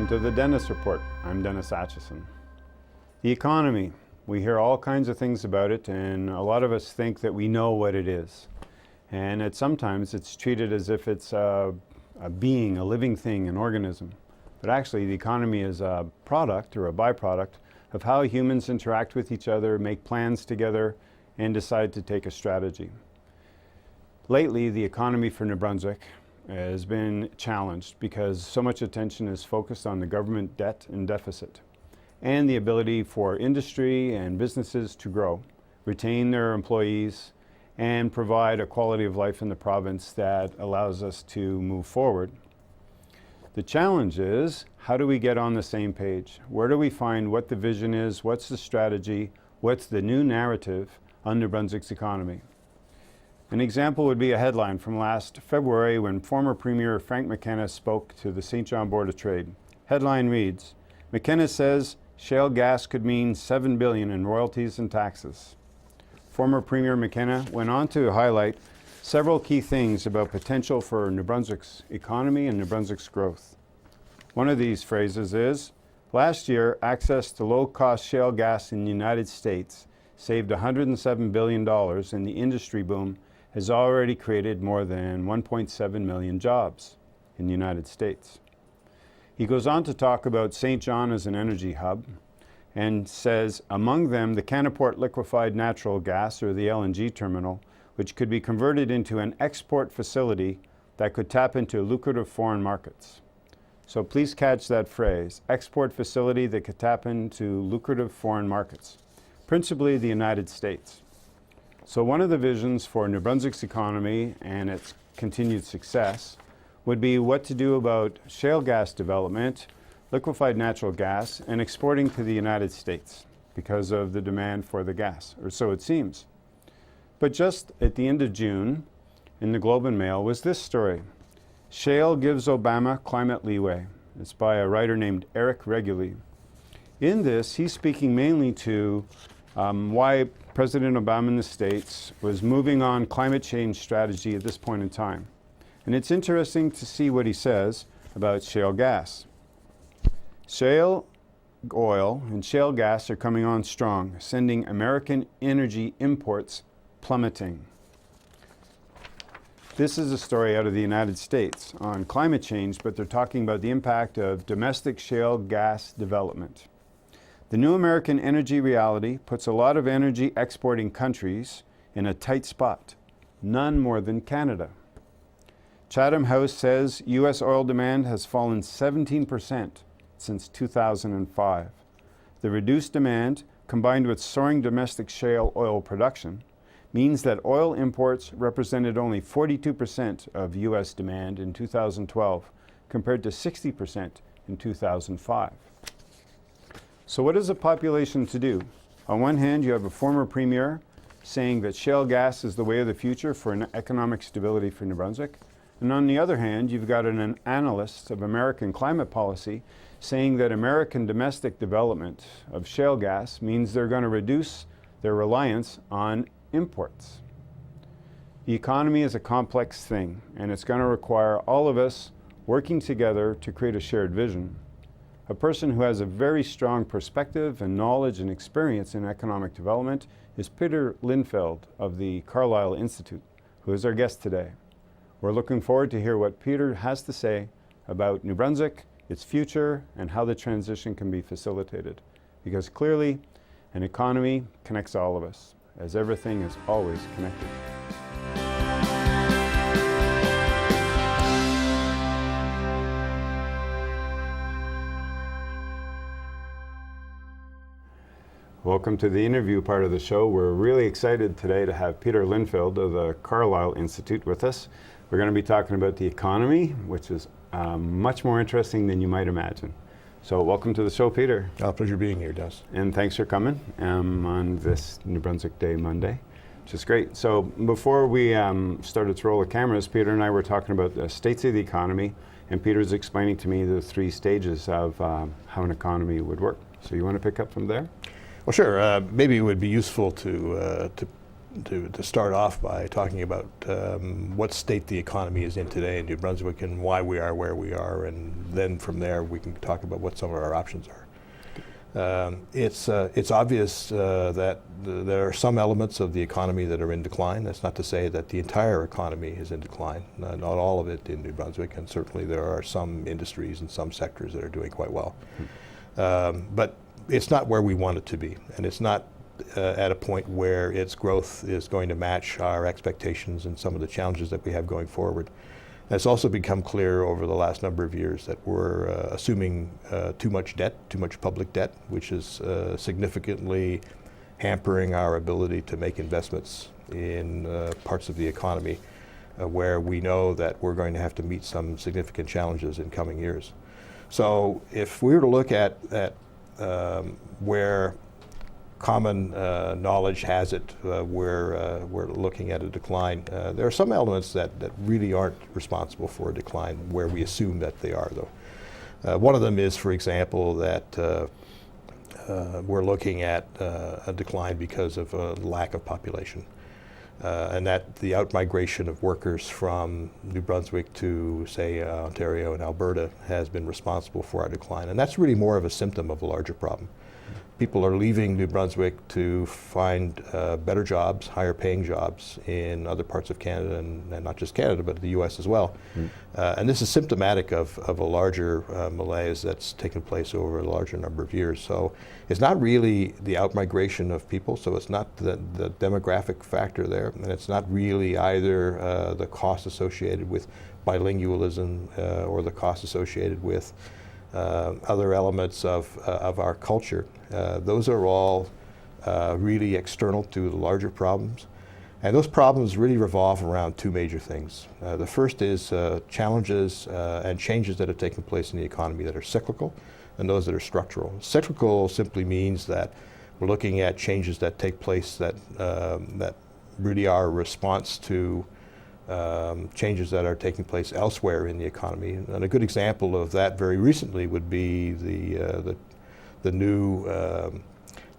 Welcome to the Dennis Report. I'm Dennis Atchison. The economy. We hear all kinds of things about it, and a lot of us think that we know what it is. And sometimes it's treated as if it's a being, a living thing, an organism. But actually, the economy is a product or a byproduct of how humans interact with each other, make plans together, and decide to take a strategy. Lately, the economy for New Brunswick has been challenged because so much attention is focused on the government debt and deficit and the ability for industry and businesses to grow, retain their employees, and provide a quality of life in the province that allows us to move forward. The challenge is, how do we get on the same page? Where do we find what the vision is, what's the strategy, what's the new narrative on New Brunswick's economy? An example would be a headline from last February when former Premier Frank McKenna spoke to the St. John Board of Trade. Headline reads, "McKenna says shale gas could mean $7 billion in royalties and taxes." Former Premier McKenna went on to highlight several key things about potential for New Brunswick's economy and New Brunswick's growth. One of these phrases is, last year, access to low-cost shale gas in the United States saved $107 billion, and the industry boom has already created more than 1.7 million jobs in the United States. He goes on to talk about St. John as an energy hub and says, among them, the Canaport liquefied natural gas, or the LNG terminal, which could be converted into an export facility that could tap into lucrative foreign markets. So please catch that phrase, export facility that could tap into lucrative foreign markets, principally the United States. So one of the visions for New Brunswick's economy and its continued success would be what to do about shale gas development, liquefied natural gas, and exporting to the United States because of the demand for the gas, or so it seems. But just at the end of June, in the Globe and Mail, was this story. Shale gives Obama climate leeway. It's by a writer named Eric Reguli. In this, he's speaking mainly to why President Obama in the States was moving on climate change strategy at this point in time. And it's interesting to see what he says about shale gas. Shale oil and shale gas are coming on strong, sending American energy imports plummeting. This is a story out of the United States on climate change, but they're talking about the impact of domestic shale gas development. The new American energy reality puts a lot of energy exporting countries in a tight spot, none more than Canada. Chatham House says U.S. oil demand has fallen 17% since 2005. The reduced demand, combined with soaring domestic shale oil production, means that oil imports represented only 42% of U.S. demand in 2012, compared to 60% in 2005. So what is a population to do? On one hand, you have a former premier saying that shale gas is the way of the future for an economic stability for New Brunswick. And on the other hand, you've got an analyst of American climate policy saying that American domestic development of shale gas means they're going to reduce their reliance on imports. The economy is a complex thing, and it's going to require all of us working together to create a shared vision. A person who has a very strong perspective and knowledge and experience in economic development is Peter Lindfield of the Carlisle Institute, who is our guest today. We're looking forward to hear what Peter has to say about New Brunswick, its future, and how the transition can be facilitated. Because clearly, an economy connects all of us, as everything is always connected. Welcome to the interview part of the show. We're really excited today to have Peter Lindfield of the Carlisle Institute with us. We're going to be talking about the economy, which is much more interesting than you might imagine. So welcome to the show, Peter. Pleasure being here, Des. And thanks for coming on this New Brunswick Day Monday, which is great. So before we started to roll the cameras, Peter and I were talking about the states of the economy, and Peter's explaining to me the three stages of how an economy would work. So you want to pick up from there? Well, sure. Maybe it would be useful to to start off by talking about what state the economy is in today in New Brunswick and why we are where we are, and then from there we can talk about what some of our options are. It's obvious that there are some elements of the economy that are in decline. That's not to say that the entire economy is in decline, not all of it in New Brunswick, and certainly there are some industries and some sectors that are doing quite well. But it's not where we want it to be, and it's not at a point where its growth is going to match our expectations and some of the challenges that we have going forward. It's also become clear over the last number of years that we're assuming too much debt, too much public debt, which is significantly hampering our ability to make investments in parts of the economy where we know that we're going to have to meet some significant challenges in coming years. So if we were to look at where common knowledge has it, we're looking at a decline. There are some elements that really aren't responsible for a decline where we assume that they are, though. One of them is, for example, that we're looking at a decline because of a lack of population. And that the outmigration of workers from New Brunswick to, say, Ontario and Alberta has been responsible for our decline. And that's really more of a symptom of a larger problem. People are leaving New Brunswick to find better jobs, higher paying jobs in other parts of Canada, and not just Canada, but the US as well. And this is symptomatic of a larger malaise that's taken place over a larger number of years. So it's not really the outmigration of people, so it's not the demographic factor there, and it's not really either the cost associated with bilingualism or the cost associated with other elements of our culture. Those are all really external to the larger problems. And those problems really revolve around two major things. The first is challenges and changes that have taken place in the economy that are cyclical, and those that are structural. Cyclical simply means that we're looking at changes that take place that really are a response to changes that are taking place elsewhere in the economy. And a good example of that very recently would be the new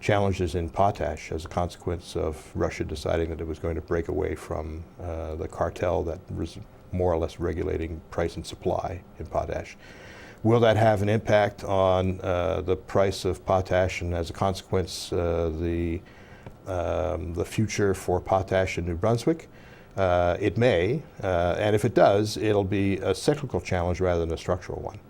challenges in potash as a consequence of Russia deciding that it was going to break away from the cartel that was more or less regulating price and supply in potash. Will that have an impact on the price of potash, and as a consequence the future for potash in New Brunswick? It may, and if it does, it'll be a cyclical challenge rather than a structural one,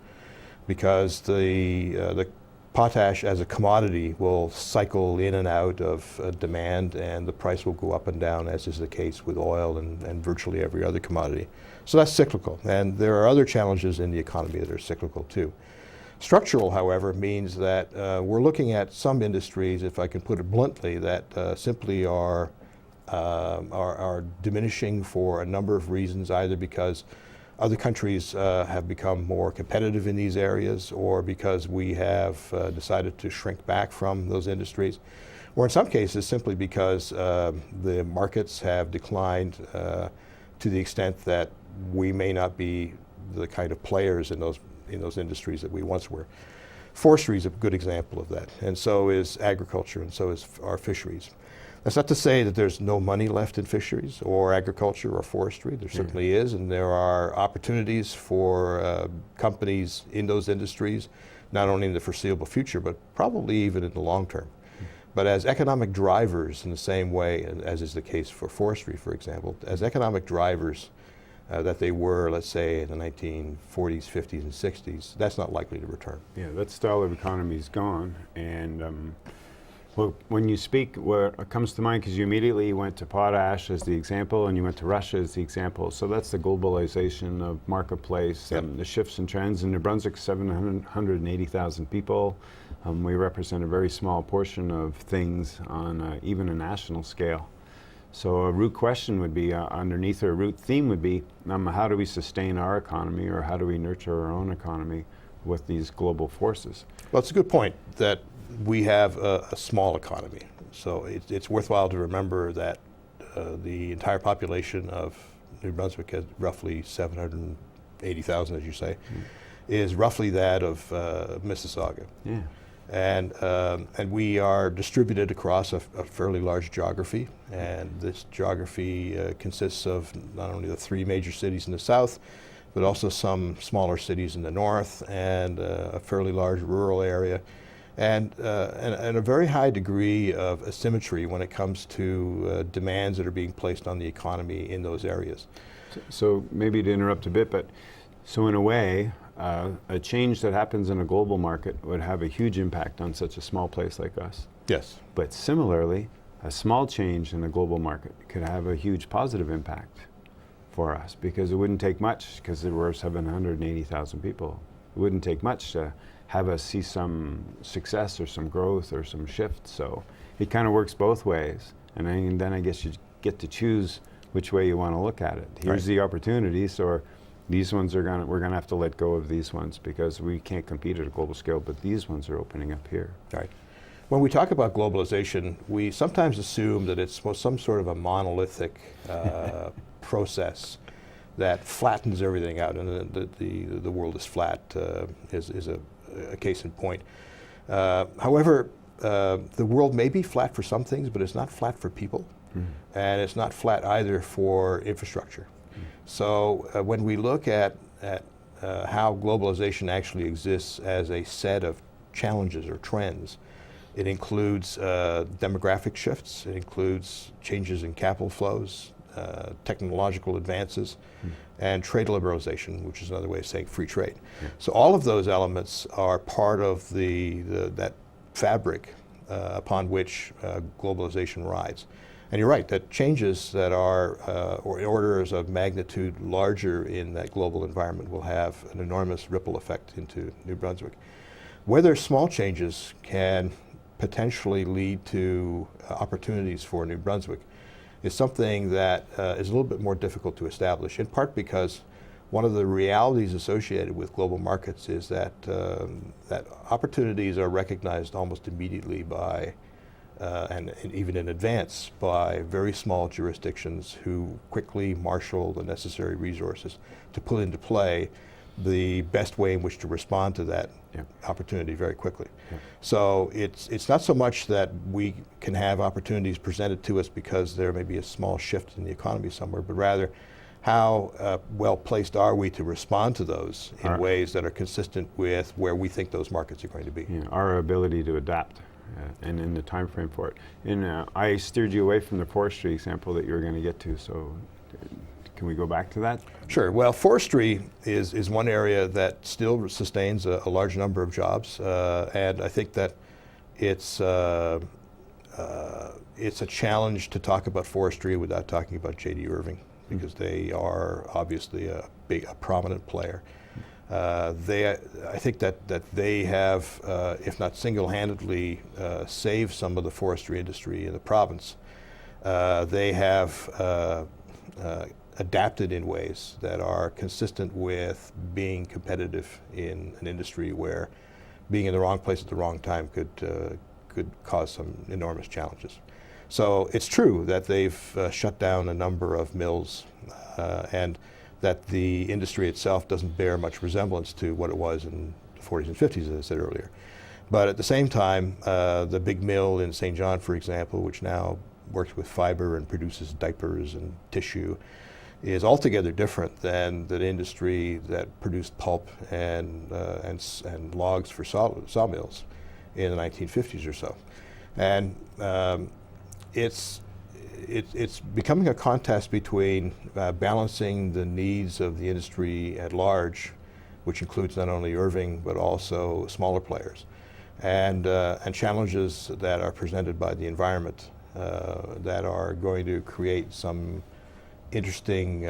because the potash as a commodity will cycle in and out of demand, and the price will go up and down, as is the case with oil and virtually every other commodity. So that's cyclical, and there are other challenges in the economy that are cyclical too. Structural, however, means that we're looking at some industries, if I can put it bluntly, that simply are diminishing for a number of reasons, either because other countries have become more competitive in these areas, or because we have decided to shrink back from those industries, or in some cases simply because the markets have declined to the extent that we may not be the kind of players in those industries that we once were. Forestry is a good example of that, and so is agriculture, and so is our fisheries. That's not to say that there's no money left in fisheries or agriculture or forestry. There certainly is, and there are opportunities for companies in those industries, not only in the foreseeable future, but probably even in the long term. But as economic drivers, in the same way as is the case for forestry, for example, as economic drivers that they were, let's say, in the 1940s, 50s, and 60s, that's not likely to return. Yeah, that style of economy is gone, and well, when you speak, what comes to mind, because you immediately went to potash as the example, and you went to Russia as the example. So that's the globalization of marketplace and the shifts and trends. In New Brunswick, 780,000 people. We represent a very small portion of things on even a national scale. So a root question would be, underneath, or a root theme would be, how do we sustain our economy, or how do we nurture our own economy with these global forces? Well, it's a good point that we have a small economy. So it's worthwhile to remember that the entire population of New Brunswick, is roughly 780,000, as you say, is roughly that of Mississauga. Yeah. And we are distributed across a fairly large geography, and this geography consists of not only the 3 major cities in the south, but also some smaller cities in the north, and a fairly large rural area, and a very high degree of asymmetry when it comes to demands that are being placed on the economy in those areas. So maybe to interrupt a bit, but so in a way, a change that happens in a global market would have a huge impact on such a small place like us. Yes. But similarly, a small change in a global market could have a huge positive impact for us, because it wouldn't take much, because there were 780,000 people. It wouldn't take much to have us see some success or some growth or some shift. So it kind of works both ways. And then I guess you get to choose which way you want to look at it. Here's the opportunities, or these ones we're gonna have to let go of these ones because we can't compete at a global scale, but these ones are opening up here. Right. When we talk about globalization, we sometimes assume that it's some sort of a monolithic process that flattens everything out, and the world is flat is a case in point. However, the world may be flat for some things, but it's not flat for people, and it's not flat either for infrastructure. So when we look at how globalization actually exists as a set of challenges or trends, it includes demographic shifts, it includes changes in capital flows, technological advances, and trade liberalization, which is another way of saying free trade. So all of those elements are part of that fabric upon which globalization rides. And you're right, that changes that are or orders of magnitude larger in that global environment will have an enormous ripple effect into New Brunswick. Whether small changes can potentially lead to opportunities for New Brunswick is something that is a little bit more difficult to establish, in part because one of the realities associated with global markets is that that opportunities are recognized almost immediately by and even in advance by very small jurisdictions who quickly marshal the necessary resources to put into play the best way in which to respond to that opportunity very quickly. So it's not so much that we can have opportunities presented to us because there may be a small shift in the economy somewhere, but rather how well placed are we to respond to those in ways that are consistent with where we think those markets are going to be. Our ability to adapt. And in the time frame for it. And I steered you away from the forestry example that you were going to get to, so can we go back to that? Sure. Well, forestry is one area that still sustains a large number of jobs, and I think that it's a challenge to talk about forestry without talking about J.D. Irving, because they are obviously a prominent player. I think that they have, if not single-handedly, saved some of the forestry industry in the province. They have adapted in ways that are consistent with being competitive in an industry where being in the wrong place at the wrong time could cause some enormous challenges. So it's true that they've shut down a number of mills, and that the industry itself doesn't bear much resemblance to what it was in the 40s and 50s, as I said earlier. But at the same time, the big mill in St. John, for example, which now works with fiber and produces diapers and tissue, is altogether different than the industry that produced pulp and logs for sawmills in the 1950s or so. And it's becoming a contest between balancing the needs of the industry at large, which includes not only Irving but also smaller players, and challenges that are presented by the environment that are going to create some interesting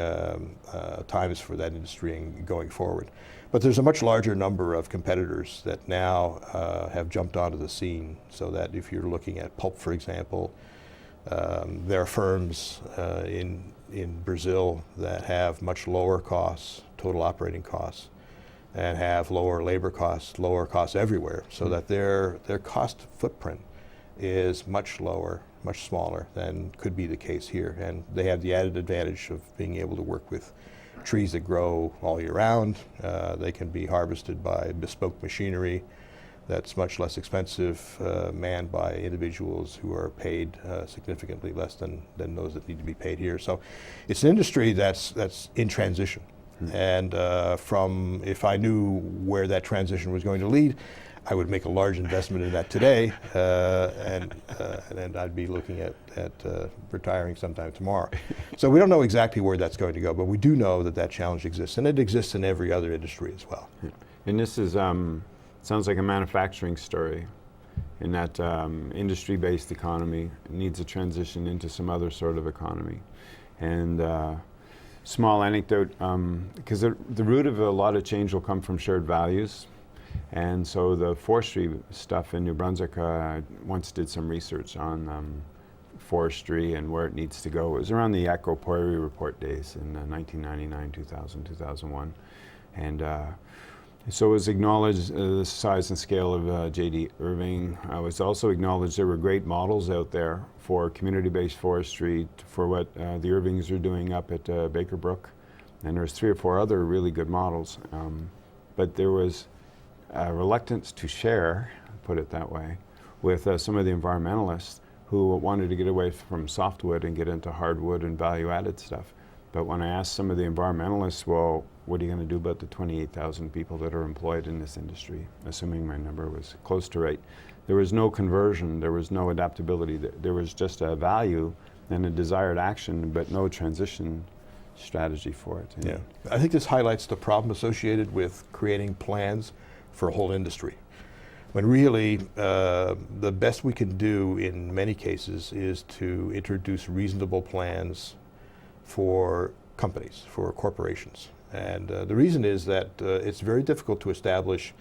times for that industry going forward. But there's a much larger number of competitors that now have jumped onto the scene, so that if you're looking at pulp, for example, there are firms in Brazil that have much lower costs, total operating costs, and have lower labor costs, lower costs everywhere, so that their cost footprint is much lower, much smaller than could be the case here. And they have the added advantage of being able to work with trees that grow all year round. They can be harvested by bespoke machinery. that's much less expensive, manned by individuals who are paid significantly less than those that need to be paid here. So it's an industry that's in transition. And if I knew where that transition was going to lead, I would make a large investment in that today, and then I'd be looking at retiring sometime tomorrow. So we don't know exactly where that's going to go, but we do know that challenge exists, and it exists in every other industry as well. And this is sounds like a manufacturing story, in that industry-based economy needs a transition into some other sort of economy. And small anecdote, because the root of a lot of change will come from shared values. And so the forestry stuff in New Brunswick, I once did some research on forestry and where it needs to go. It was around the Echo Prairie Report days in 1999, 2000, 2001. And so it was acknowledged the size and scale of J.D. Irving. I was also acknowledged there were great models out there for community-based forestry, for what the Irvings are doing up at Baker Brook. And there's 3 or 4 other really good models. But there was reluctance to share, put it that way, with some of the environmentalists who wanted to get away from softwood and get into hardwood and value-added stuff. But when I asked some of the environmentalists, well, what are you going to do about the 28,000 people that are employed in this industry, assuming my number was close to right, there was no conversion, there was no adaptability, there was just a value and a desired action, but no transition strategy for it. Yeah, I think this highlights the problem associated with creating plans for a whole industry, when really the best we can do in many cases is to introduce reasonable plans for companies, for corporations. And the reason is that it's very difficult to establish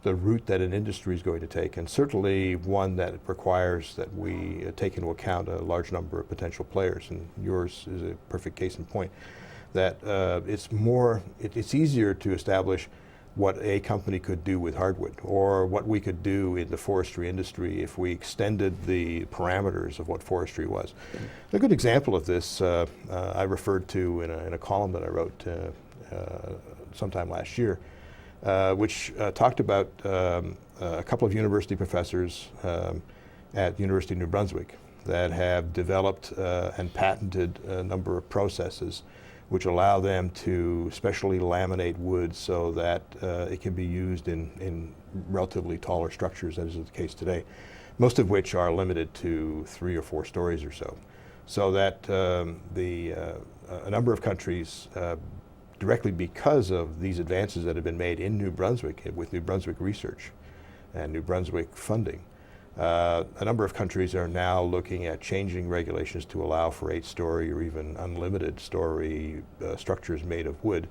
the route that an industry is going to take, and certainly one that requires that we take into account a large number of potential players. And yours is a perfect case in point, that it's easier to establish what a company could do with hardwood, or what we could do in the forestry industry if we extended the parameters of what forestry was. A good example of this I referred to in a column that I wrote sometime last year, which talked about a couple of university professors at the University of New Brunswick that have developed and patented a number of processes which allow them to specially laminate wood so that it can be used in relatively taller structures, as is the case today, most of which are limited to 3 or 4 stories or so. So that a number of countries, directly because of these advances that have been made in New Brunswick with New Brunswick research and New Brunswick funding, a number of countries are now looking at changing regulations to allow for 8-story or even unlimited story structures made of wood,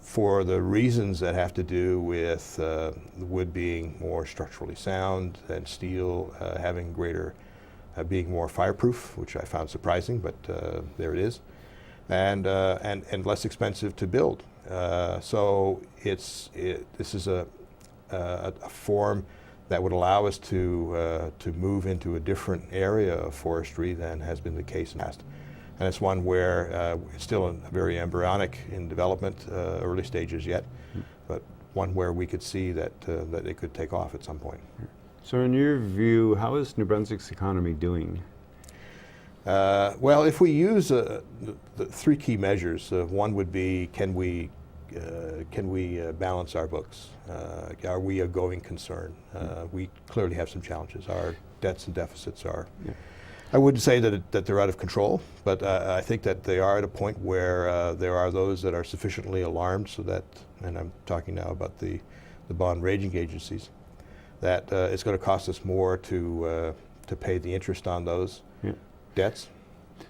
for the reasons that have to do with the wood being more structurally sound than steel, having being more fireproof, which I found surprising, but there it is, and less expensive to build. So this is a form that would allow us to move into a different area of forestry than has been the case in the past. And it's one where it's still very embryonic in development, early stages yet, but one where we could see that it could take off at some point. So in your view, how is New Brunswick's economy doing? Well, if we use the 3 key measures, one would be, can we balance our books? Are we a going concern? We clearly have some challenges. Our debts and deficits are, I wouldn't say that they're out of control, but I think that they are at a point where there are those that are sufficiently alarmed so that, and I'm talking now about the bond rating agencies, that it's going to cost us more to pay the interest on those debts.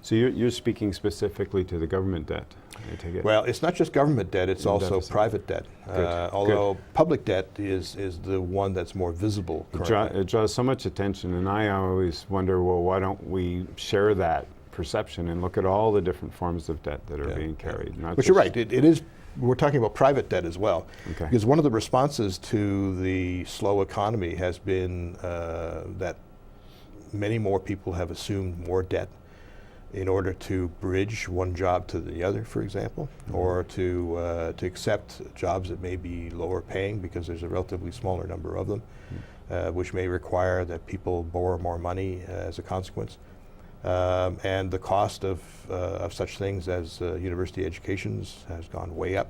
So you're speaking specifically to the government debt, I take it? Well, it's not just government debt, it's also deficit. private debt. Although public debt is the one that's more visible currently. It draws so much attention, and I always wonder, well, why don't we share that perception and look at all the different forms of debt that are being carried? But you're right, it is, we're talking about private debt as well. Okay. Because one of the responses to the slow economy has been that many more people have assumed more debt in order to bridge one job to the other, for example, or to accept jobs that may be lower paying because there's a relatively smaller number of them, which may require that people borrow more money as a consequence. And the cost of such things as university educations has gone way up.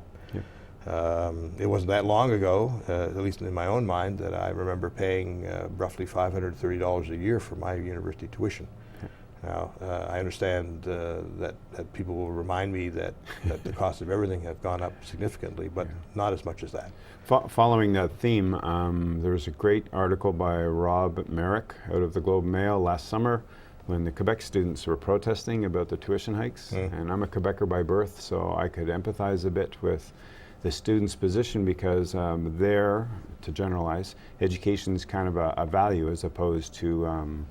It wasn't that long ago, at least in my own mind, that I remember paying roughly $530 a year for my university tuition. Now, I understand that people will remind me that the cost of everything have gone up significantly, but not as much as that. Following that theme, there was a great article by Rob Merrick out of the Globe Mail last summer when the Quebec students were protesting about the tuition hikes. And I'm a Quebecer by birth, so I could empathize a bit with the students' position because there, to generalize, education is kind of a value as opposed to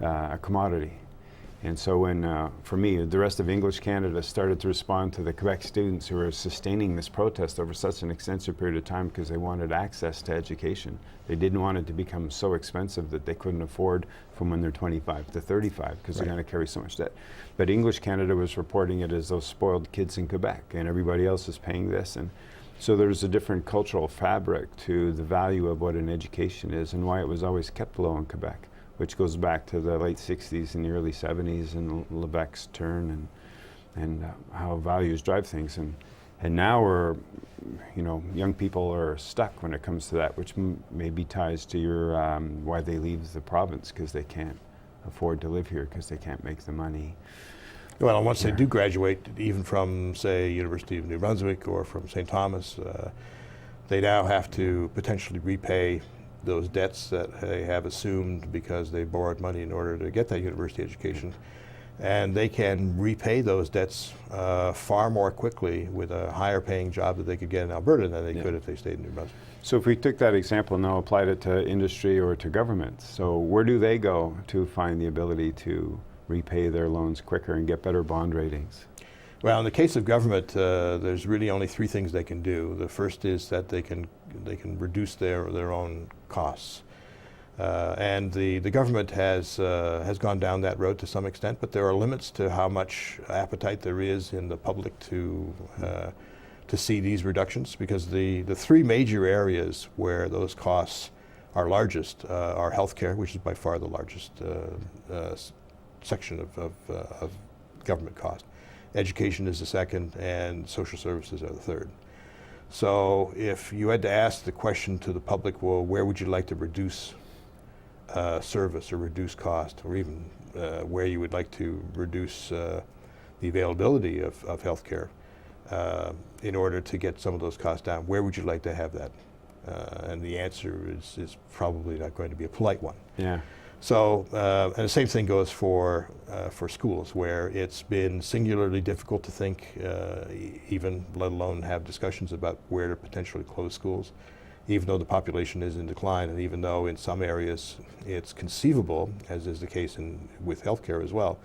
a commodity. And so when, for me, the rest of English Canada started to respond to the Quebec students who were sustaining this protest over such an extensive period of time because they wanted access to education. They didn't want it to become so expensive that they couldn't afford from when they're 25 to 35 because they're going to carry so much debt. But English Canada was reporting it as those spoiled kids in Quebec and everybody else is paying this. And so there's a different cultural fabric to the value of what an education is and why it was always kept low in Quebec, which goes back to the late 60s and the early 70s and Levesque's turn and how values drive things. And now we're, young people are stuck when it comes to that, which maybe ties to your why they leave the province because they can't afford to live here because they can't make the money. Well, and once they do graduate, even from, say, University of New Brunswick or from St. Thomas, they now have to potentially repay those debts that they have assumed because they borrowed money in order to get that university education. And they can repay those debts far more quickly with a higher paying job that they could get in Alberta than they could if they stayed in New Brunswick. So if we took that example now applied it to industry or to government, so where do they go to find the ability to repay their loans quicker and get better bond ratings? Well, in the case of government, there's really only three things they can do. The first is that they can reduce their own costs, and the government has gone down that road to some extent. But there are limits to how much appetite there is in the public to see these reductions, because the three major areas where those costs are largest are healthcare, which is by far the largest section of government cost. Education is the second, and social services are the third. So if you had to ask the question to the public, well, where would you like to reduce service or reduce cost, or even where you would like to reduce the availability of healthcare in order to get some of those costs down, where would you like to have that? And the answer is probably not going to be a polite one. Yeah. So, and the same thing goes for schools, where it's been singularly difficult to think, even let alone have discussions about where to potentially close schools, even though the population is in decline, and even though in some areas it's conceivable, as is the case with healthcare as well,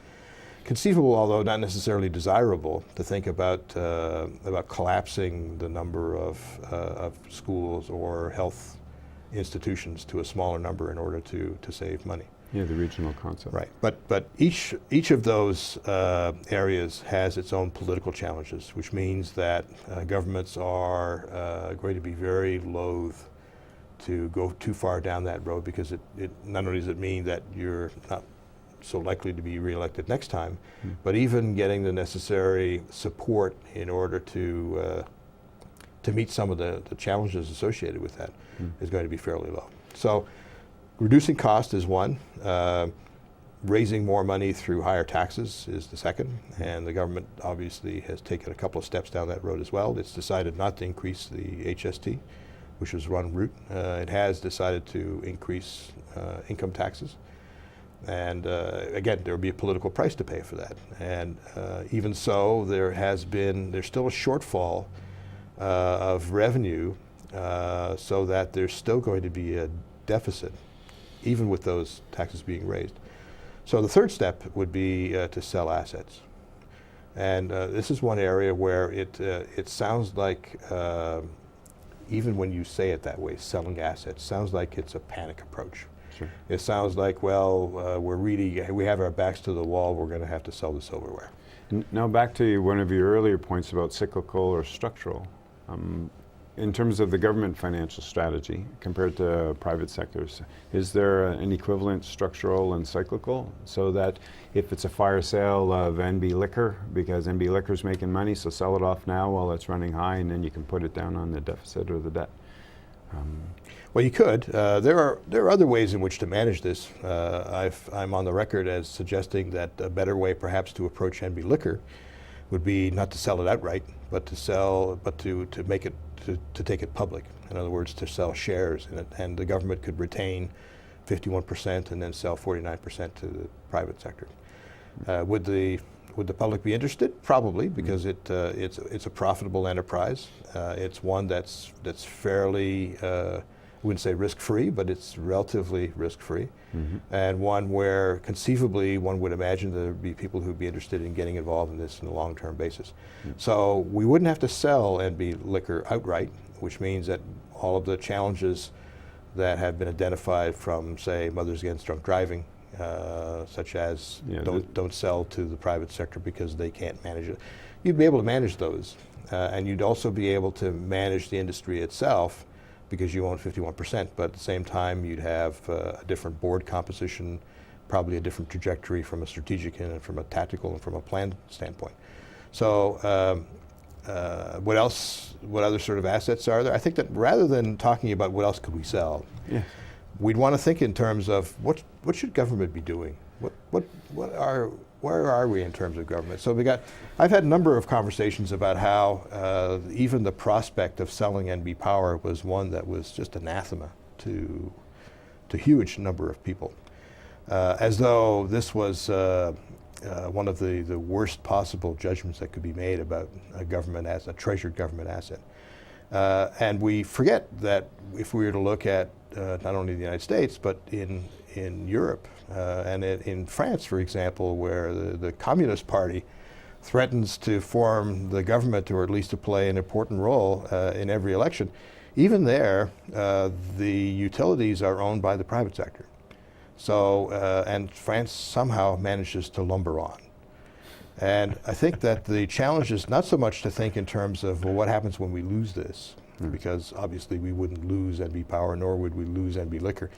conceivable, although not necessarily desirable, to think about collapsing the number of schools or health institutions to a smaller number in order to save money. Yeah, the regional concept. Right, but each of those areas has its own political challenges, which means that governments are going to be very loath to go too far down that road, because it not only does it mean that you're not so likely to be reelected next time, but even getting the necessary support in order to meet some of the challenges associated with that is going to be fairly low. So reducing cost is one. Raising more money through higher taxes is the second, and the government obviously has taken a couple of steps down that road as well. It's decided not to increase the HST, which was one route. It has decided to increase income taxes. And again, there will be a political price to pay for that. And even so, there's still a shortfall of revenue, so that there's still going to be a deficit, even with those taxes being raised. So the third step would be to sell assets. And this is one area where it sounds like, even when you say it that way, selling assets, sounds like it's a panic approach. Sure. It sounds like, well, we have our backs to the wall, we're going to have to sell the silverware. Now back to one of your earlier points about cyclical or structural. In terms of the government financial strategy compared to private sectors, is there an equivalent structural and cyclical, so that if it's a fire sale of NB Liquor, because NB Liquor is making money, so sell it off now while it's running high, and then you can put it down on the deficit or the debt? Well, you could. There are other ways in which to manage this. I'm on the record as suggesting that a better way perhaps to approach NB Liquor would be not to sell it outright, but to make it to take it public. In other words, to sell shares in it, and the government could retain 51% and then sell 49% to the private sector. Would the public be interested? Probably, because it's a profitable enterprise. It's one that's fairly, I wouldn't say risk-free, but it's relatively risk-free, and one where conceivably one would imagine there would be people who'd be interested in getting involved in this on a long-term basis. So we wouldn't have to sell NB Liquor outright, which means that all of the challenges that have been identified from, say, Mothers Against Drunk Driving, such as don't sell to the private sector because they can't manage it. You'd be able to manage those, and you'd also be able to manage the industry itself because you own 51%, but at the same time you'd have a different board composition, probably a different trajectory from a strategic and from a tactical and from a plan standpoint. So what else? What other sort of assets are there? I think that rather than talking about what else could we sell, we'd want to think in terms of what should government be doing? Where are we in terms of government? So I've had a number of conversations about how even the prospect of selling NB Power was one that was just anathema to a huge number of people, as though this was one of the worst possible judgments that could be made about a government as a treasured government asset. And we forget that if we were to look at not only the United States, but in Europe and in France, for example, where the Communist Party threatens to form the government, or at least to play an important role in every election, even there, the utilities are owned by the private sector. So, and France somehow manages to lumber on. And I think that the challenge is not so much to think in terms of, well, what happens when we lose this? Because obviously we wouldn't lose NB Power, nor would we lose NB Liquor.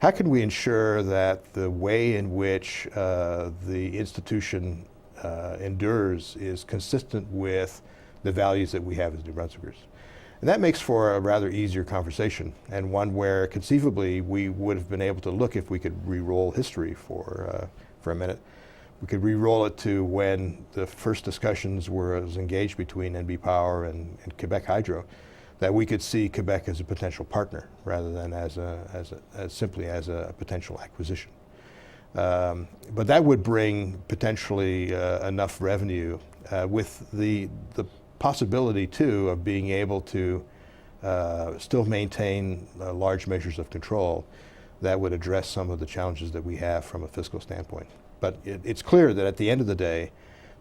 How can we ensure that the way in which the institution endures is consistent with the values that we have as New Brunswickers? And that makes for a rather easier conversation, and one where conceivably we would have been able to look, if we could re-roll history for a minute, we could re-roll it to when the first discussions were engaged between NB Power and Quebec Hydro, that we could see Quebec as a potential partner rather than as simply as a potential acquisition. But that would bring potentially enough revenue with the possibility too of being able to still maintain large measures of control that would address some of the challenges that we have from a fiscal standpoint. But it's clear that at the end of the day,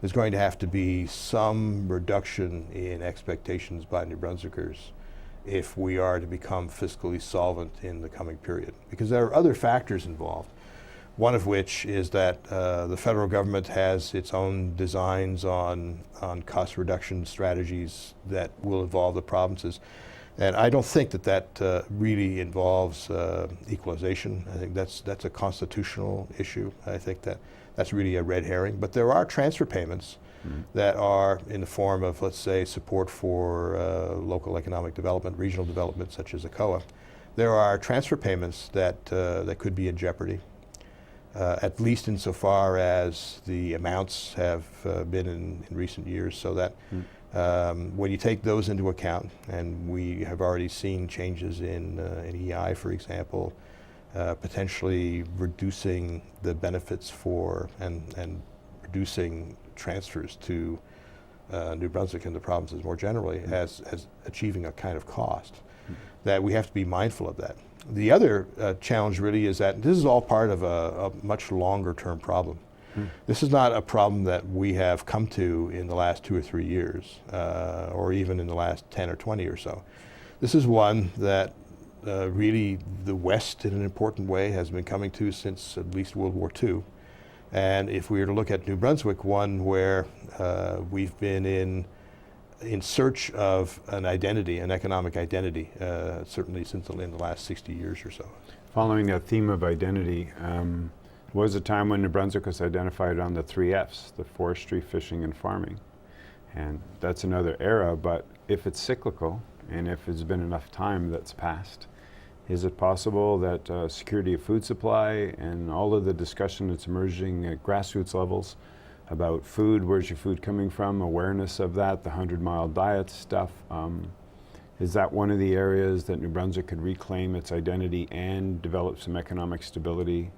there's going to have to be some reduction in expectations by New Brunswickers if we are to become fiscally solvent in the coming period. Because there are other factors involved, one of which is that the federal government has its own designs on cost reduction strategies that will involve the provinces. And I don't think that really involves equalization. I think that's a constitutional issue. I think that's really a red herring. But there are transfer payments that are in the form of, let's say, support for local economic development, regional development, such as ACOA. There are transfer payments that could be in jeopardy, at least insofar as the amounts have been in recent years, so that when you take those into account, and we have already seen changes in EI, for example, potentially reducing the benefits for and reducing transfers to New Brunswick and the provinces more generally as achieving a kind of cost, that we have to be mindful of that. The other challenge really is that this is all part of a much longer term problem. This is not a problem that we have come to in the last 2 or 3 years, or even in the last 10 or 20 or so. This is one that really the West in an important way has been coming to since at least World War II. And if we were to look at New Brunswick, one where we've been in search of an identity, an economic identity, certainly since in the last 60 years or so. Following that theme of identity, was a time when New Brunswick was identified on the 3 Fs, the forestry, fishing, and farming. And that's another era, but if it's cyclical, and if it's been enough time that's passed, is it possible that security of food supply and all of the discussion that's emerging at grassroots levels about food, where's your food coming from, awareness of that, the 100-mile diet stuff, is that one of the areas that New Brunswick could reclaim its identity and develop some economic stability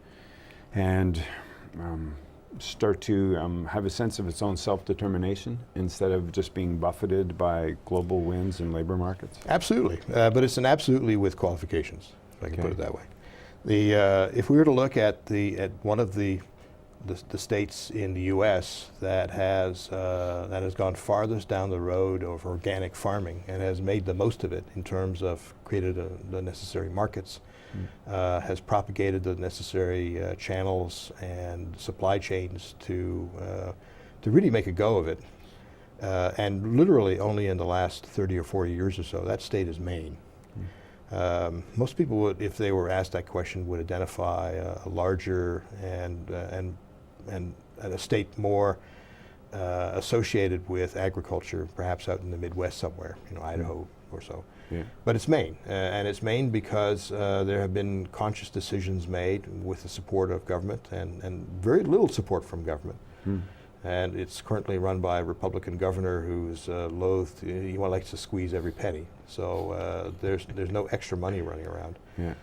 and start to have a sense of its own self-determination instead of just being buffeted by global winds and labor markets? Absolutely, but it's an absolutely with qualifications, if I can put it that way. If we were to look at one of the states in the U.S. that has gone farthest down the road of organic farming and has made the most of it in terms of created the necessary markets, has propagated the necessary channels and supply chains to really make a go of it, and literally only in the last 30 or 40 years or so, that state is Maine. Most people would, if they were asked that question, would identify a larger and a state more associated with agriculture, perhaps out in the Midwest somewhere, Idaho or so. Yeah. But it's Maine, and it's Maine because there have been conscious decisions made with the support of government and very little support from government. And it's currently run by a Republican governor who's loath, he likes to squeeze every penny. So there's no extra money running around. Yeah.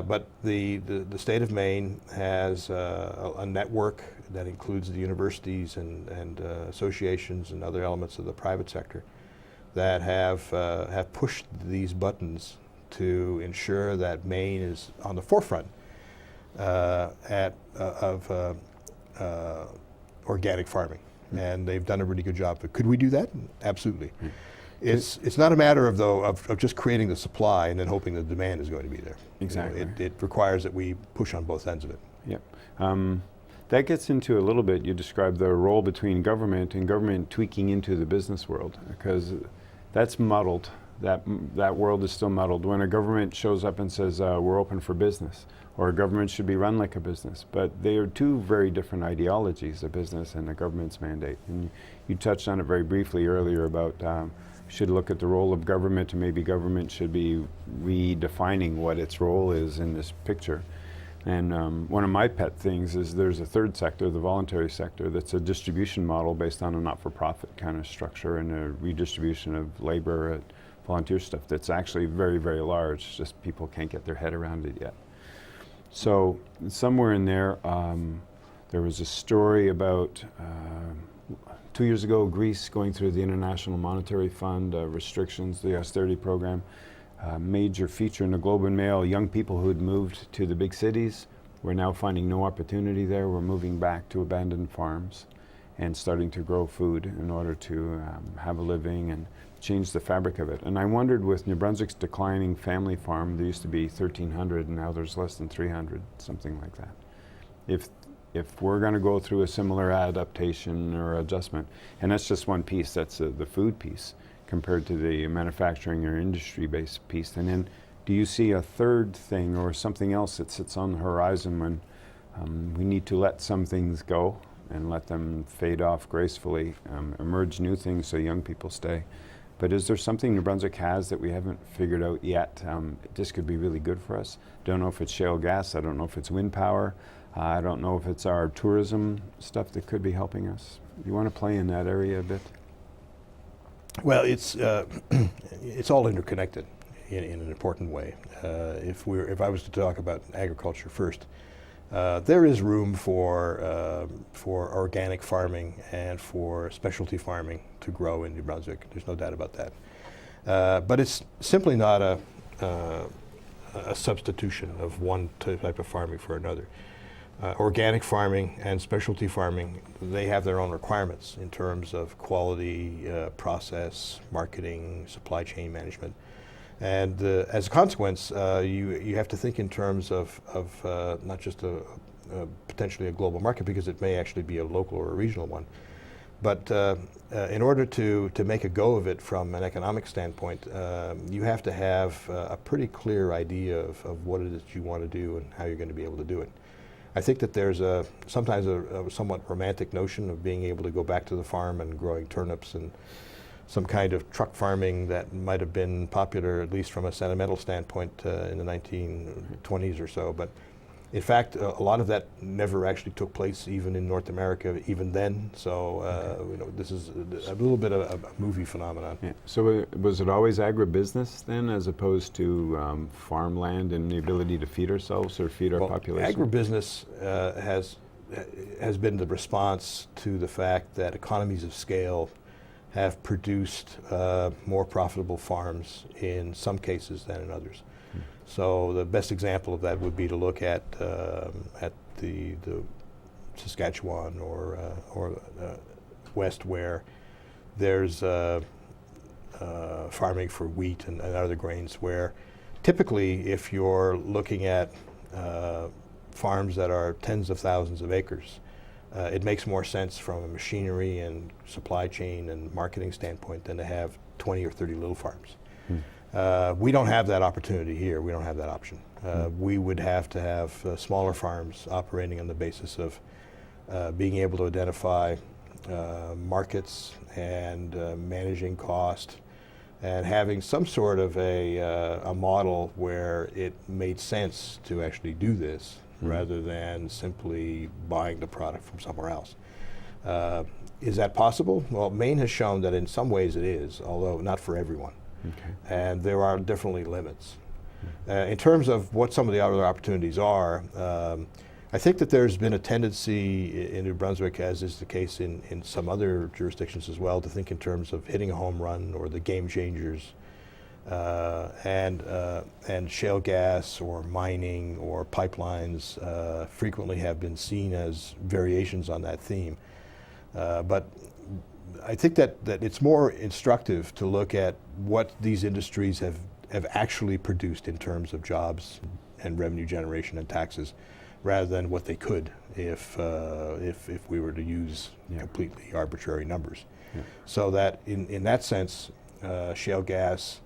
But the state of Maine has a network that includes the universities and associations and other elements of the private sector that have pushed these buttons to ensure that Maine is on the forefront of organic farming, and they've done a really good job. But could we do that? Absolutely. It's not a matter of just creating the supply and then hoping the demand is going to be there. Exactly. It requires that we push on both ends of it. Yep. That gets into a little bit, you described the role between government and government tweaking into the business world, because that's muddled. That world is still muddled. When a government shows up and says, we're open for business, or a government should be run like a business, but they are two very different ideologies, a business and a government's mandate. And you touched on it very briefly earlier about should look at the role of government, and maybe government should be redefining what its role is in this picture. And one of my pet things is there's a third sector, the voluntary sector, that's a distribution model based on a not-for-profit kind of structure and a redistribution of labor, volunteer stuff that's actually very, very large, just people can't get their head around it yet. So somewhere in there, there was a story about 2 years ago, Greece going through the International Monetary Fund restrictions, the austerity program. Major feature in the Globe and Mail, young people who had moved to the big cities were now finding no opportunity there, were moving back to abandoned farms and starting to grow food in order to have a living and change the fabric of it. And I wondered, with New Brunswick's declining family farm, there used to be 1,300 and now there's less than 300, something like that. If we're going to go through a similar adaptation or adjustment, and that's just one piece, that's the food piece, compared to the manufacturing or industry-based piece. And then do you see a third thing or something else that sits on the horizon when we need to let some things go and let them fade off gracefully, emerge new things so young people stay? But is there something New Brunswick has that we haven't figured out yet? This could be really good for us. Don't know if it's shale gas, I don't know if it's wind power, I don't know if it's our tourism stuff that could be helping us. You want to play in that area a bit? Well, it's all interconnected in an important way. If I was to talk about agriculture first, there is room for organic farming and for specialty farming to grow in New Brunswick. There's no doubt about that. But it's simply not a substitution of one type of farming for another. Organic farming and specialty farming, they have their own requirements in terms of quality, process, marketing, supply chain management. And as a consequence, you have to think in terms of not just potentially a global market, because it may actually be a local or a regional one. But in order to make a go of it from an economic standpoint, you have to have a pretty clear idea of what it is you want to do and how you're going to be able to do it. I think that there's sometimes a somewhat romantic notion of being able to go back to the farm and growing turnips and some kind of truck farming that might have been popular, at least from a sentimental standpoint, in the 1920s or so. But in fact, a lot of that never actually took place even in North America, even then. So you know, this is a little bit of a movie phenomenon. Yeah. So was it always agribusiness then, as opposed to farmland and the ability to feed ourselves or feed our population? Agribusiness has been the response to the fact that economies of scale have produced more profitable farms in some cases than in others. So the best example of that would be to look at the Saskatchewan or West, where there's farming for wheat and other grains, where typically if you're looking at farms that are tens of thousands of acres, it makes more sense from a machinery and supply chain and marketing standpoint than to have 20 or 30 little farms. We don't have that opportunity here. We don't have that option. We would have to have smaller farms operating on the basis of being able to identify markets and managing cost, and having some sort of a model where it made sense to actually do this rather than simply buying the product from somewhere else. Is that possible? Well, Maine has shown that in some ways it is, although not for everyone. Okay. And there are definitely limits. In terms of what some of the other opportunities are, I think that there's been a tendency in New Brunswick, as is the case in some other jurisdictions as well, to think in terms of hitting a home run or the game changers, and shale gas or mining or pipelines frequently have been seen as variations on that theme. But I think that it's more instructive to look at what these industries have actually produced in terms of jobs and revenue generation and taxes, rather than what they could if we were to use completely arbitrary numbers. So that in that sense, shale gas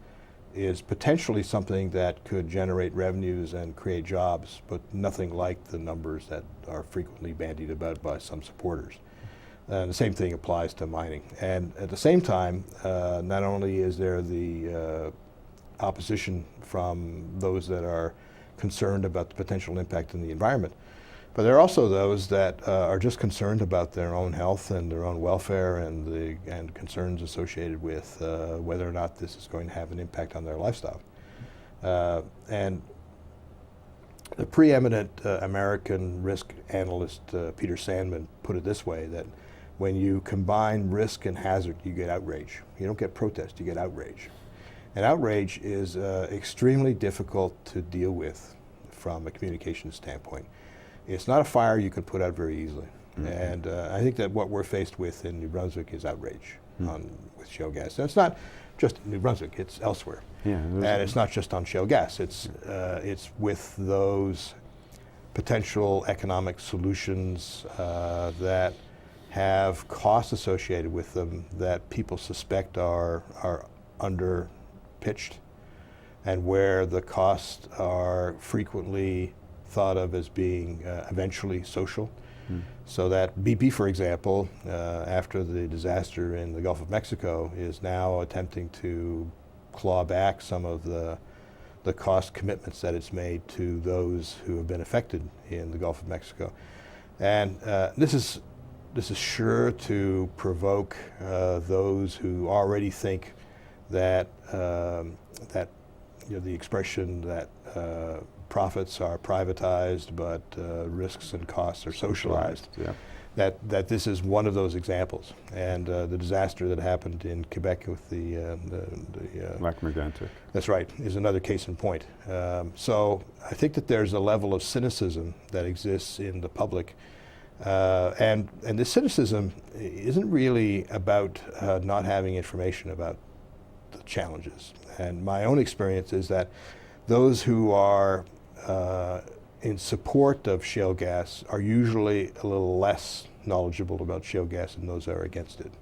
is potentially something that could generate revenues and create jobs, but nothing like the numbers that are frequently bandied about by some supporters. The same thing applies to mining. And at the same time, not only is there the opposition from those that are concerned about the potential impact on the environment, but there are also those that are just concerned about their own health and their own welfare and concerns associated with whether or not this is going to have an impact on their lifestyle. And the preeminent American risk analyst, Peter Sandman, put it this way, that when you combine risk and hazard, you get outrage. You don't get protest, you get outrage. And outrage is extremely difficult to deal with from a communication standpoint. It's not a fire you can put out very easily. And I think that what we're faced with in New Brunswick is outrage with shale gas. And it's not just New Brunswick, it's elsewhere. And it's not just on shale gas, it's with those potential economic solutions that have costs associated with them that people suspect are under-pitched, and where the costs are frequently thought of as being eventually social. So that BP, for example, after the disaster in the Gulf of Mexico, is now attempting to claw back some of the cost commitments that it's made to those who have been affected in the Gulf of Mexico. And this is sure to provoke those who already think that the expression that profits are privatized but risks and costs are socialized. That this is one of those examples. And the disaster that happened in Quebec with the Lac Mégantic. That's right, is another case in point. So I think that there's a level of cynicism that exists in the public. And this cynicism isn't really about not having information about challenges. And my own experience is that those who are in support of shale gas are usually a little less knowledgeable about shale gas than those that are against it.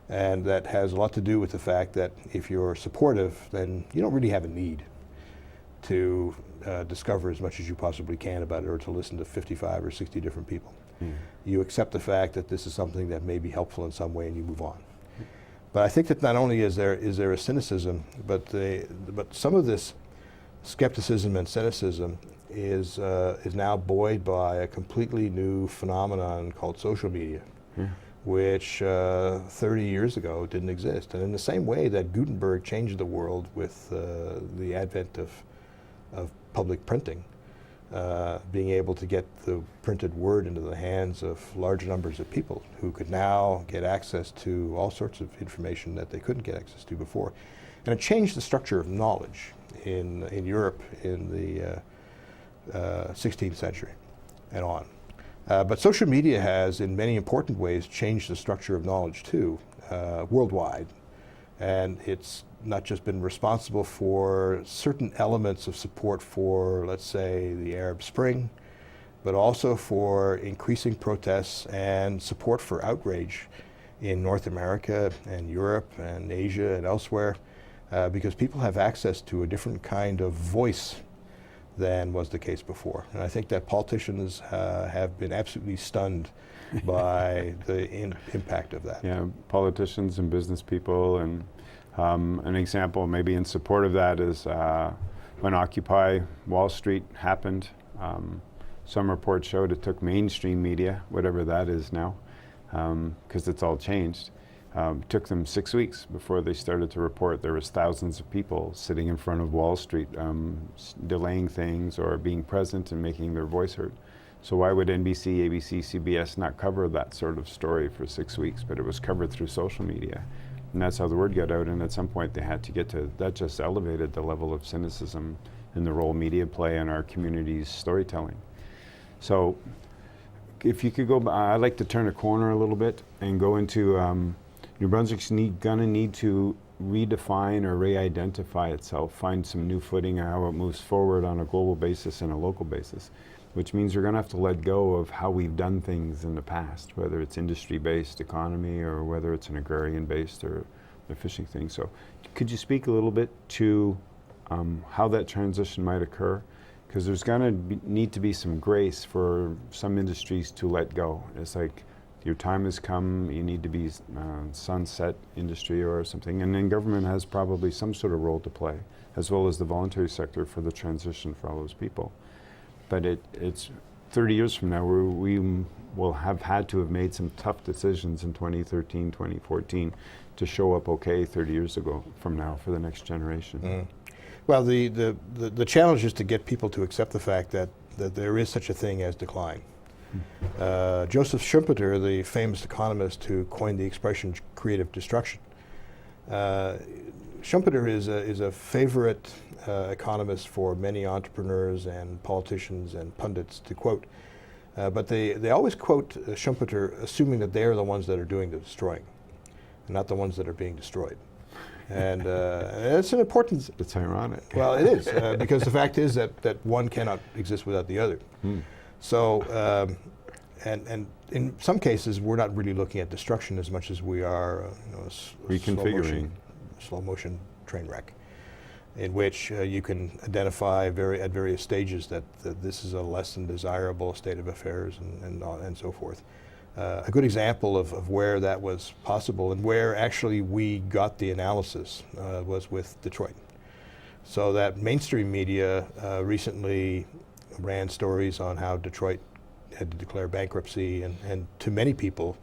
And that has a lot to do with the fact that if you're supportive, then you don't really have a need to discover as much as you possibly can about it or to listen to 55 or 60 different people. You accept the fact that this is something that may be helpful in some way and you move on. But I think that not only is there a cynicism, but some of this skepticism and cynicism is now buoyed by a completely new phenomenon called social media, which 30 years ago didn't exist. And in the same way that Gutenberg changed the world with the advent of public printing, being able to get the printed word into the hands of large numbers of people who could now get access to all sorts of information that they couldn't get access to before. And it changed the structure of knowledge in Europe in the 16th century and on. But social media has, in many important ways, changed the structure of knowledge too, worldwide. And it's not just been responsible for certain elements of support for, let's say, the Arab Spring, but also for increasing protests and support for outrage in North America and Europe and Asia and elsewhere, because people have access to a different kind of voice than was the case before. And I think that politicians have been absolutely stunned by the impact of that. Yeah, politicians and business people, and an example maybe in support of that is when Occupy Wall Street happened. Some reports showed it took mainstream media, whatever that is now, because it's all changed. Took them 6 weeks before they started to report there was thousands of people sitting in front of Wall Street, delaying things or being present and making their voice heard. So why would NBC, ABC, CBS not cover that sort of story for 6 weeks? But it was covered through social media. And that's how the word got out, and at some point they had to get to, that just elevated the level of cynicism and the role media play in our community's storytelling. So if you could go, I'd like to turn a corner a little bit and go into New Brunswick's gonna need to redefine or re-identify itself, find some new footing how it moves forward on a global basis and a local basis, which means you're gonna have to let go of how we've done things in the past, whether it's industry-based economy or whether it's an agrarian-based or a fishing thing. So could you speak a little bit to how that transition might occur? Because there's gonna need to be some grace for some industries to let go. It's like, your time has come, you need to be sunset industry or something, and then government has probably some sort of role to play, as well as the voluntary sector for the transition for all those people. But it's 30 years from now, we will have had to have made some tough decisions in 2013, 2014 to show up okay 30 years ago from now for the next generation. Well, the challenge is to get people to accept the fact that there is such a thing as decline. Joseph Schumpeter, the famous economist who coined the expression creative destruction, Schumpeter is a favorite economist for many entrepreneurs and politicians and pundits to quote. But they always quote Schumpeter assuming that they're the ones that are doing the destroying, and not the ones that are being destroyed. And it's an important... It's ironic. Well, it is, because the fact is that one cannot exist without the other. So, and in some cases, we're not really looking at destruction as much as we are reconfiguring. Slow motion train wreck, in which you can identify at various stages that this is a less than desirable state of affairs and so forth. A good example of where that was possible and where actually we got the analysis was with Detroit. So that mainstream media recently ran stories on how Detroit had to declare bankruptcy, and to many people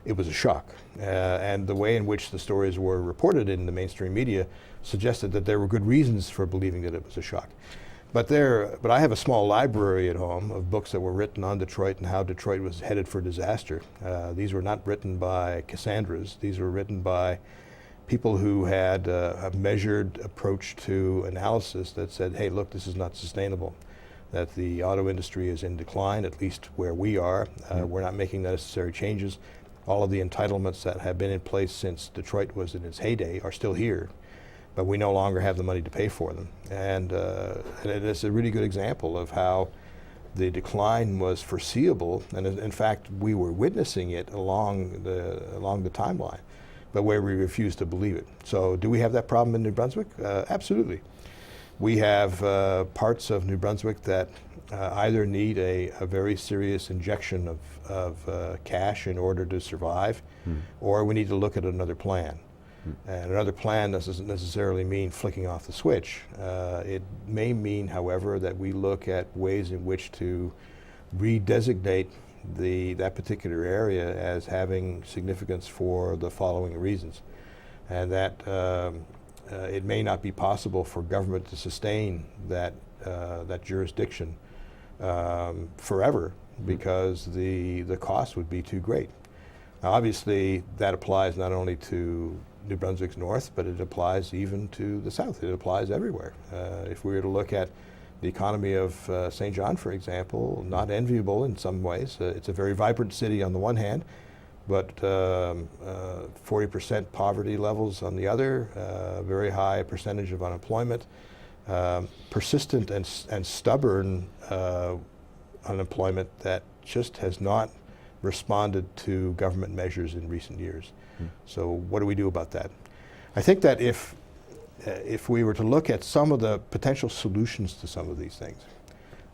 it was a shock. And the way in which the stories were reported in the mainstream media suggested that there were good reasons for believing that it was a shock. But I have a small library at home of books that were written on Detroit and how Detroit was headed for disaster. These were not written by Cassandras. These were written by people who had a measured approach to analysis that said, hey, look, this is not sustainable, that the auto industry is in decline, at least where we are. We're not making the necessary changes. All of the entitlements that have been in place since Detroit was in its heyday are still here. but we no longer have the money to pay for them. And it's a really good example of how the decline was foreseeable, and in fact we were witnessing it along the timeline, but where we refused to believe it. So do we have that problem in New Brunswick? Absolutely. We have parts of New Brunswick that either need a very serious injection of cash in order to survive, or we need to look at another plan. And another plan doesn't necessarily mean flicking off the switch. It may mean, however, that we look at ways in which to redesignate that particular area as having significance for the following reasons. And that it may not be possible for government to sustain that jurisdiction forever, because the cost would be too great. Now, obviously, that applies not only to New Brunswick's north, but it applies even to the south. It applies everywhere. If we were to look at the economy of St. John, for example, not enviable in some ways. It's a very vibrant city on the one hand, but 40% poverty levels on the other, very high percentage of unemployment, persistent and stubborn unemployment that just has not responded to government measures in recent years. So what do we do about that? I think that if we were to look at some of the potential solutions to some of these things,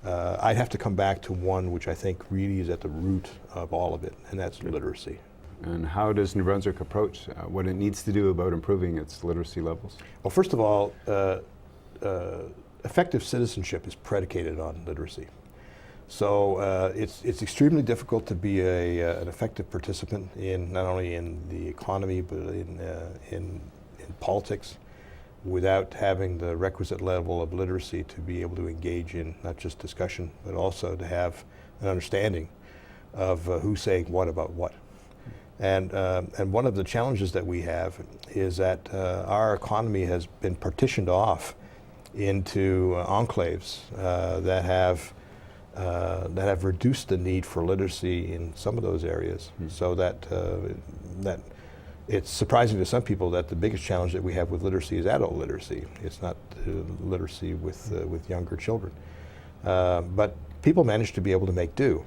I'd have to come back to one which I think really is at the root of all of it, and that's literacy. And how does New Brunswick approach what it needs to do about improving its literacy levels? Well, first of all, effective citizenship is predicated on literacy. So it's extremely difficult to be an effective participant in not only in the economy but in politics without having the requisite level of literacy to be able to engage in not just discussion but also to have an understanding of who's saying what about what. And one of the challenges that we have is that our economy has been partitioned off into enclaves that have reduced the need for literacy in some of those areas, so that it's surprising to some people that the biggest challenge that we have with literacy is adult literacy. It's not literacy with younger children. But people manage to be able to make do,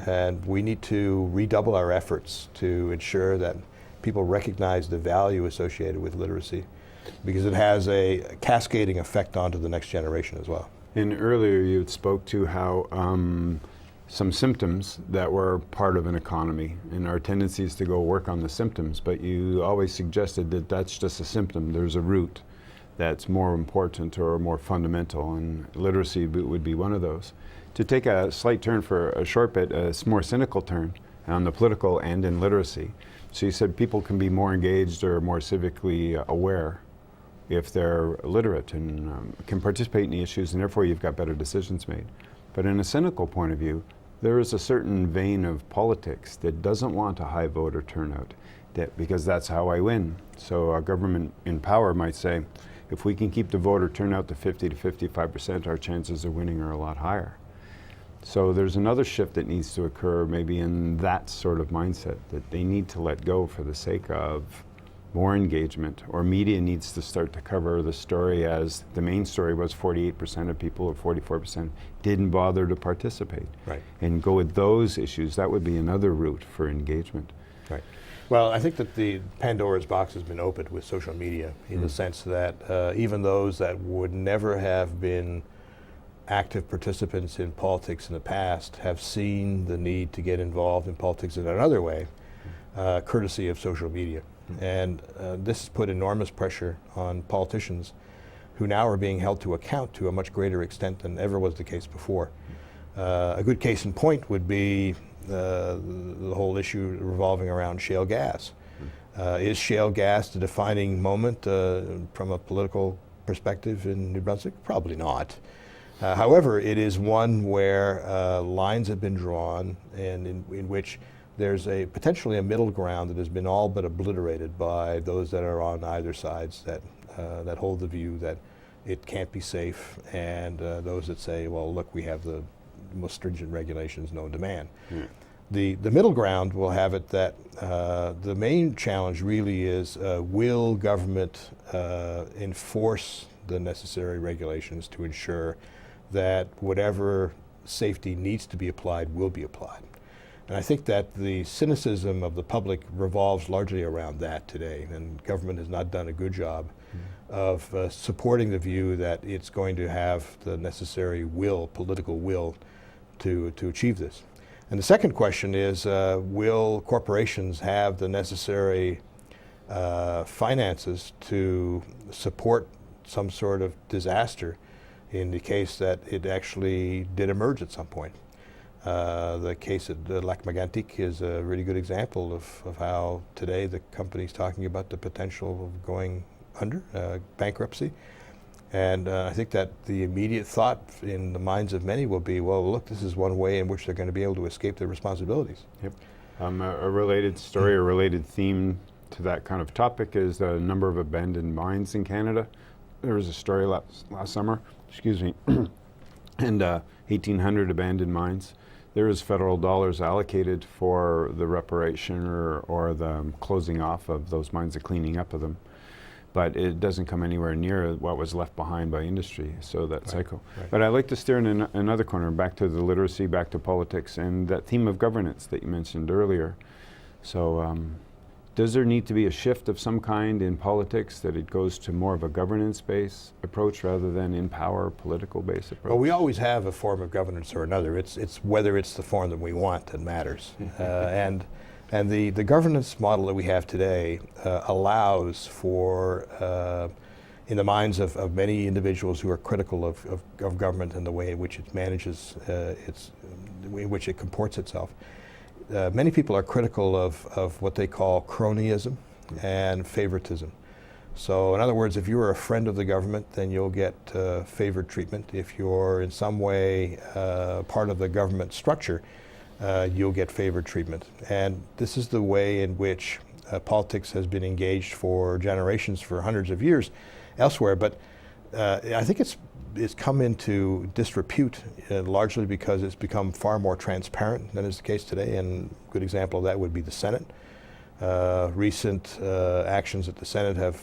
and we need to redouble our efforts to ensure that people recognize the value associated with literacy, because it has a cascading effect onto the next generation as well. And earlier you spoke to how some symptoms that were part of an economy and our tendencies to go work on the symptoms, but you always suggested that that's just a symptom. There's a root that's more important or more fundamental, and literacy would be one of those. To take a slight turn for a short bit, a more cynical turn on the political and in literacy. So you said people can be more engaged or more civically aware if they're literate and can participate in the issues, and therefore you've got better decisions made. But in a cynical point of view, there is a certain vein of politics that doesn't want a high voter turnout, because that's how I win. So a government in power might say, if we can keep the voter turnout to 50 to 55%, our chances of winning are a lot higher. So there's another shift that needs to occur maybe in that sort of mindset, that they need to let go for the sake of more engagement, or media needs to start to cover the story as the main story was 48% of people or 44% didn't bother to participate. Right. And go with those issues. That would be another route for engagement. Right. Well, I think that the Pandora's box has been opened with social media in the sense that even those that would never have been active participants in politics in the past have seen the need to get involved in politics in another way, courtesy of social media. And this has put enormous pressure on politicians who now are being held to account to a much greater extent than ever was the case before. A good case in point would be the whole issue revolving around shale gas. Is shale gas the defining moment from a political perspective in New Brunswick? Probably not. However, it is one where lines have been drawn, and in which there's potentially a middle ground that has been all but obliterated by those that are on either sides that hold the view that it can't be safe, and those that say, well, look, we have the most stringent regulations known to man. The middle ground will have it that the main challenge really is, will government enforce the necessary regulations to ensure that whatever safety needs to be applied will be applied. And I think that the cynicism of the public revolves largely around that today, and government has not done a good job of supporting the view that it's going to have the necessary will, political will, to achieve this. And the second question is, will corporations have the necessary finances to support some sort of disaster in the case that it actually did emerge at some point? The case at Lac Mégantic is a really good example of how today the company's talking about the potential of going under, bankruptcy. And I think that the immediate thought in the minds of many will be, well, look, this is one way in which they're going to be able to escape their responsibilities. Yep. A related story, a related theme to that kind of topic is the number of abandoned mines in Canada. There was a story last summer, excuse me, and 1,800 abandoned mines. There is federal dollars allocated for the reparation or the closing off of those mines, the cleaning up of them. But it doesn't come anywhere near what was left behind by industry, so that cycle. Right. But I'd like to steer in another corner, back to the literacy, back to politics, and that theme of governance that you mentioned earlier. So does there need to be a shift of some kind in politics, that it goes to more of a governance-based approach rather than in power, political-based approach? Well, we always have a form of governance or another. It's whether it's the form that we want that matters. And the governance model that we have today allows for, in the minds of many individuals who are critical of government and the way in which it manages, in which it comports itself, many people are critical of what they call cronyism and favoritism. So in other words, if you're a friend of the government, then you'll get favored treatment. If you're in some way part of the government structure, you'll get favored treatment. And this is the way in which politics has been engaged for generations, for hundreds of years elsewhere. But I think it's come into disrepute largely because it's become far more transparent than is the case today. And a good example of that would be the Senate. Recent actions at the Senate have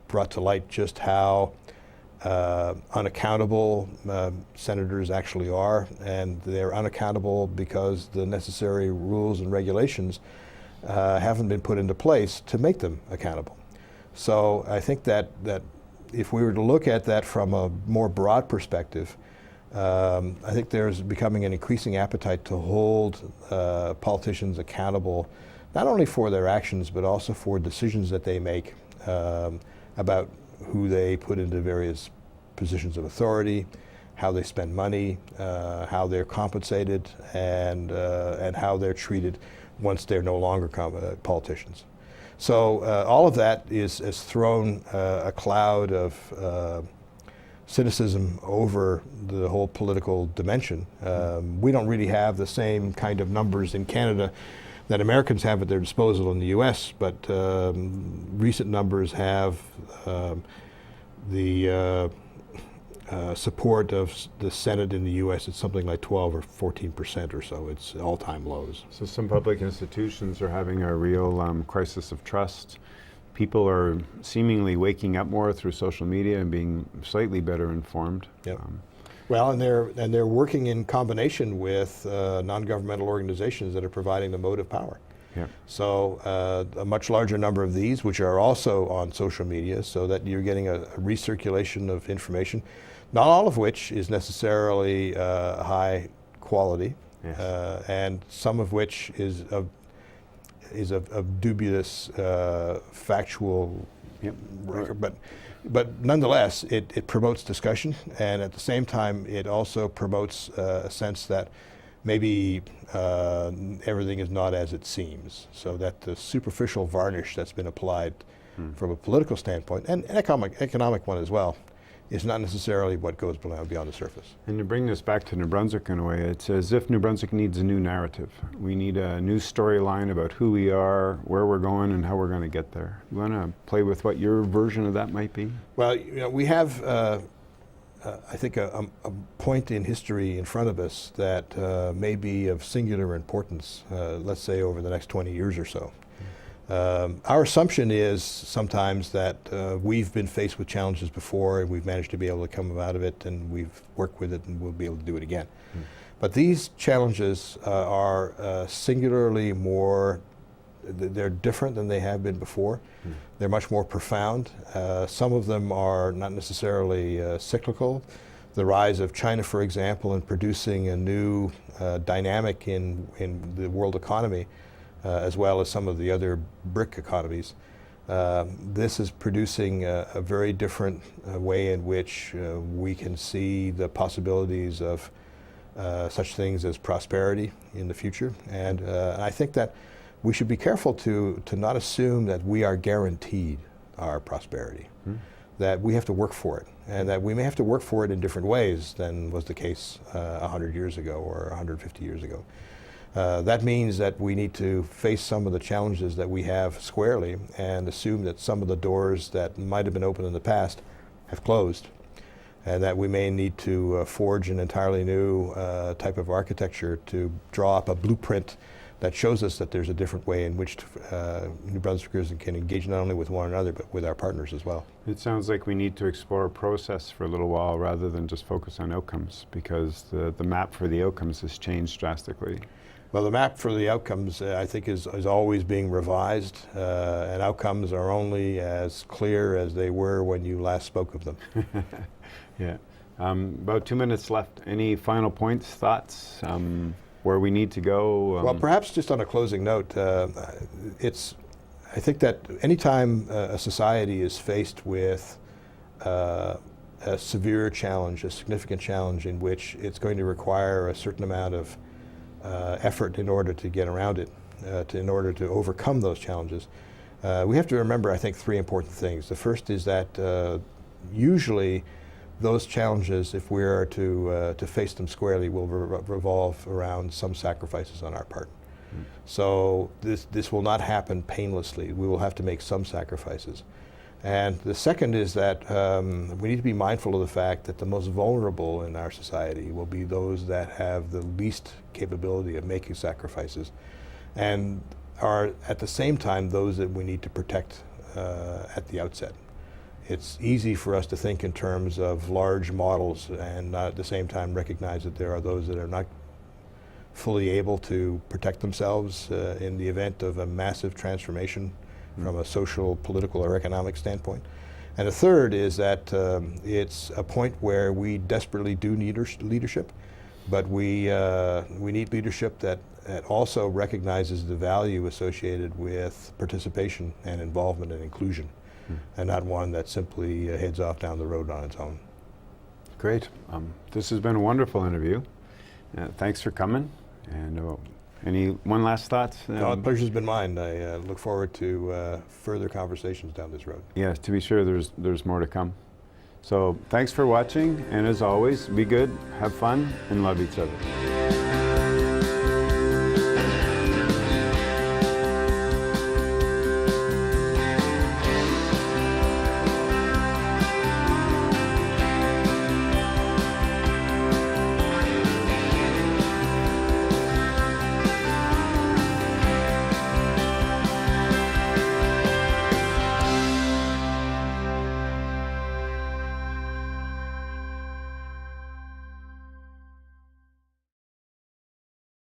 brought to light just how unaccountable senators actually are, and they're unaccountable because the necessary rules and regulations haven't been put into place to make them accountable. So I think that if we were to look at that from a more broad perspective, I think there's becoming an increasing appetite to hold politicians accountable, not only for their actions, but also for decisions that they make about who they put into various positions of authority, how they spend money, how they're compensated, and how they're treated once they're no longer politicians. So all of that has thrown a cloud of cynicism over the whole political dimension. We don't really have the same kind of numbers in Canada that Americans have at their disposal in the US, but recent numbers have the support of the Senate in the US. It's something like 12 or 14% or so. It's all-time lows. So some public institutions are having a real crisis of trust. People are seemingly waking up more through social media and being slightly better informed. Yep. Well, and they're working in combination with non-governmental organizations that are providing the mode of power. Yeah. So a much larger number of these, which are also on social media, so that you're getting a recirculation of information, not all of which is necessarily high quality, yes. And some of which is of dubious factual Yep. record, but nonetheless, it promotes discussion, and at the same time, it also promotes a sense that maybe everything is not as it seems, so that the superficial varnish that's been applied from a political standpoint, and economic one as well, is not necessarily what goes beyond the surface. And to bring this back to New Brunswick in a way, it's as if New Brunswick needs a new narrative. We need a new storyline about who we are, where we're going, and how we're going to get there. You want to play with what your version of that might be? Well, we have I think, a point in history in front of us that may be of singular importance, let's say over the next 20 years or so. Our assumption is sometimes that we've been faced with challenges before and we've managed to be able to come out of it and we've worked with it and we'll be able to do it again. But these challenges are singularly more, they're different than they have been before. They're much more profound. Some of them are not necessarily cyclical. The rise of China, for example, in producing a new dynamic in the world economy, as well as some of the other BRIC economies. This is producing a very different way in which we can see the possibilities of such things as prosperity in the future. And I think that we should be careful to not assume that we are guaranteed our prosperity, that we have to work for it, and that we may have to work for it in different ways than was the case 100 years ago or 150 years ago. That means that we need to face some of the challenges that we have squarely and assume that some of the doors that might have been open in the past have closed, and that we may need to forge an entirely new type of architecture to draw up a blueprint that shows us that there's a different way in which New Brunswickers can engage not only with one another but with our partners as well. It sounds like we need to explore a process for a little while rather than just focus on outcomes, because the map for the outcomes has changed drastically. Well, the map for the outcomes, I think, is always being revised, and outcomes are only as clear as they were when you last spoke of them. Yeah. About 2 minutes left. Any final points, thoughts, where we need to go? Well, perhaps just on a closing note, I think that anytime a society is faced with a severe challenge, a significant challenge in which it's going to require a certain amount of effort in order to get around it, in order to overcome those challenges, we have to remember, I think, three important things. The first is that usually those challenges, if we are to face them squarely, will revolve around some sacrifices on our part. So this will not happen painlessly. We will have to make some sacrifices. And the second is that we need to be mindful of the fact that the most vulnerable in our society will be those that have the least capability of making sacrifices, and are at the same time those that we need to protect at the outset. It's easy for us to think in terms of large models and not at the same time recognize that there are those that are not fully able to protect themselves in the event of a massive transformation from a social, political, or economic standpoint. And the third is that it's a point where we desperately do need leadership, but we need leadership that also recognizes the value associated with participation and involvement and inclusion, and not one that simply heads off down the road on its own. Great. This has been a wonderful interview. Thanks for coming. And one last thoughts? No, the pleasure's been mine. I look forward to further conversations down this road. Yes, to be sure, there's more to come. So thanks for watching, and as always, be good, have fun, and love each other.